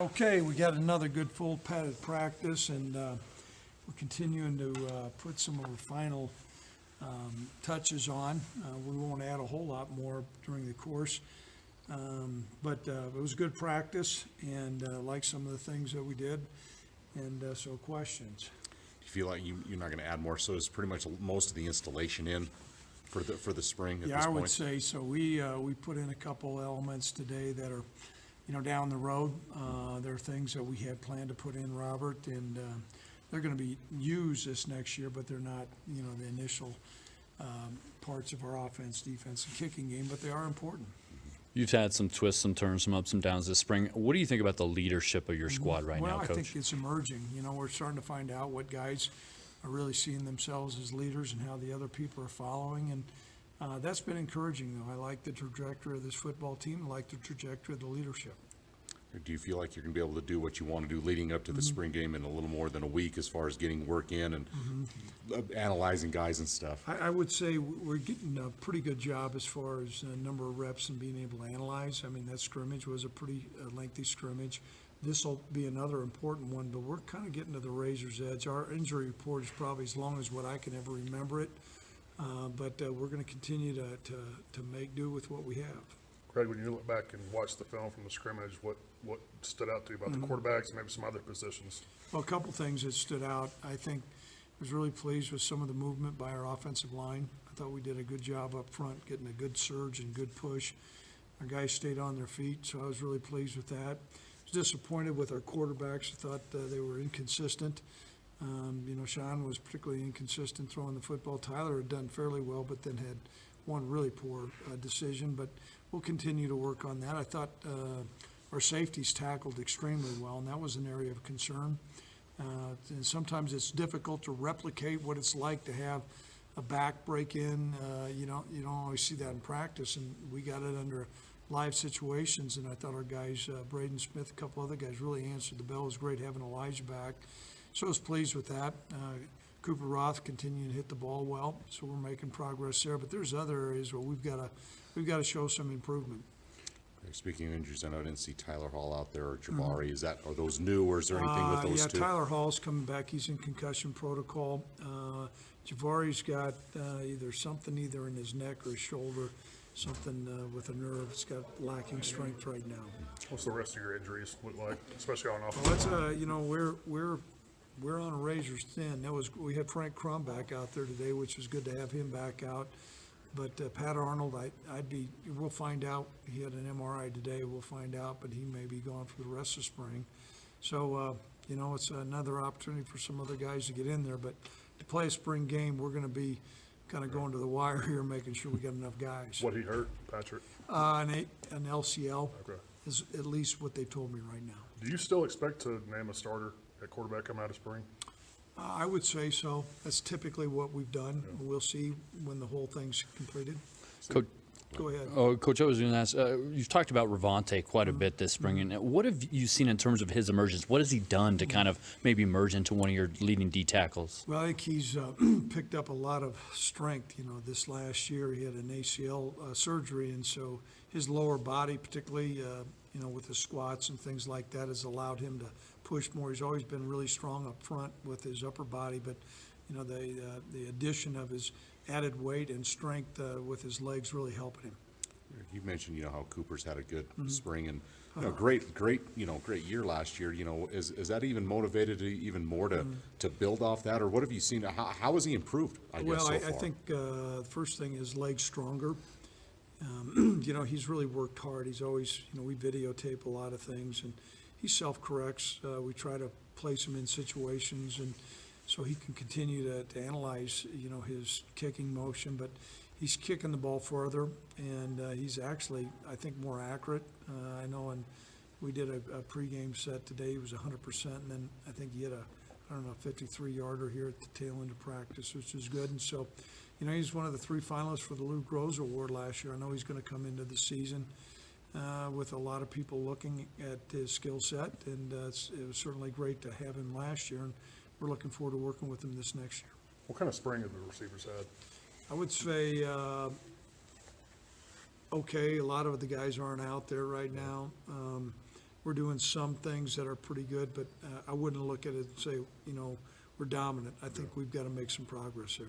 Okay, we got another good full padded practice, and we're continuing to put some of our final touches on. We won't add a whole lot more during the course, but it was a good practice, and like some of the things that we did, and so questions. Do you feel like you're not going to add more? So is pretty much most of the installation in for the spring at Yeah, this I point? would say so. We put in a couple elements today that are, down the road. There are things that we had planned to put in, Robert, and they're going to be used this next year, but they're not, the initial parts of our offense, defense, and kicking game, but they are important. You've had some twists, some turns, some ups and downs this spring. What do you think about the leadership of your squad right now, Coach? Well, I think it's emerging. We're starting to find out what guys are really seeing themselves as leaders and how the other people are following, and that's been encouraging, though. I like the trajectory of this football team. I like the trajectory of the leadership. Do you feel like you're going to be able to do what you want to do leading up to the spring game in a little more than a week as far as getting work in and analyzing guys and stuff? I would say we're getting a pretty good job as far as the number of reps and being able to analyze. I mean, that scrimmage was a pretty lengthy scrimmage. This will be another important one, but we're kind of getting to the razor's edge. Our injury report is probably as long as what I can ever remember it, but we're going to continue to make do with what we have. Craig, when you look back and watch the film from the scrimmage, what stood out to you about the quarterbacks and maybe some other positions? Well, a couple things that stood out. I think I was really pleased with some of the movement by our offensive line. I thought we did a good job up front, getting a good surge and good push. Our guys stayed on their feet, so I was really pleased with that. I was disappointed with our quarterbacks. I thought they were inconsistent. Sean was particularly inconsistent throwing the football. Tyler had done fairly well, but then had one really poor decision. But we'll continue to work on that. I thought our safeties tackled extremely well, and that was an area of concern. And sometimes it's difficult to replicate what it's like to have a back break in. You don't always see that in practice, and we got it under live situations. And I thought our guys, Braden Smith, a couple other guys, really answered the bell. It was great having Elijah back, so I was pleased with that. Cooper Roth continuing to hit the ball well, so we're making progress there. But there's other areas where we've got to show some improvement. Speaking of injuries, I know I didn't see Tyler Hall out there or Jabari. Are those new, or is there anything with those two? Tyler Hall's coming back. He's in concussion protocol. Jabari's got something either in his neck or his shoulder, something with a nerve. It's got lacking strength right now. What's the rest of your injuries look like, especially on offense? Well, we're on a razor's thin. We had Frank Crum back out there today, which was good to have him back out. But Pat Arnold, we'll find out. He had an MRI today. We'll find out, but he may be gone for the rest of spring. So, it's another opportunity for some other guys to get in there. But to play a spring game, we're going to be kind of going to the wire here, making sure we got enough guys. What he hurt, Patrick? An LCL Okay. is at least what they told me right now. Do you still expect to name a starter at quarterback come out of spring? I would say so. That's typically what we've done. Yeah. We'll see when the whole thing's completed. Coach, go ahead. Coach, I was going to ask, you've talked about Ravante quite a bit this spring. And what have you seen in terms of his emergence? What has he done to kind of maybe emerge into one of your leading D tackles? Well, I think he's picked up a lot of strength. This last year he had an ACL surgery, and so his lower body, particularly, with the squats and things like that, has allowed him to push more. He's always been really strong up front with his upper body, but the addition of his added weight and strength with his legs really helping him. You mentioned how Cooper's had a good spring and great year last year. Is that even motivated even more to build off that, or what have you seen? How has he improved? I think the first thing is legs stronger. He's really worked hard. He's always, we videotape a lot of things, and he self-corrects. We try to place him in situations, and so he can continue to analyze, his kicking motion. But he's kicking the ball further, and he's actually, I think, more accurate. I know, and we did a pregame set today. He was 100%, and then I think he had a 53-yarder here at the tail end of practice, which is good. And so, he's one of the 3 finalists for the Lou Groza Award last year. I know he's going to come into the season with a lot of people looking at his skill set, and it was certainly great to have him last year, and we're looking forward to working with him this next year. What kind of spring have the receivers had? I would say okay. A lot of the guys aren't out there right now. we're doing some things that are pretty good, but I wouldn't look at it and say, we're dominant. I think we've got to make some progress there.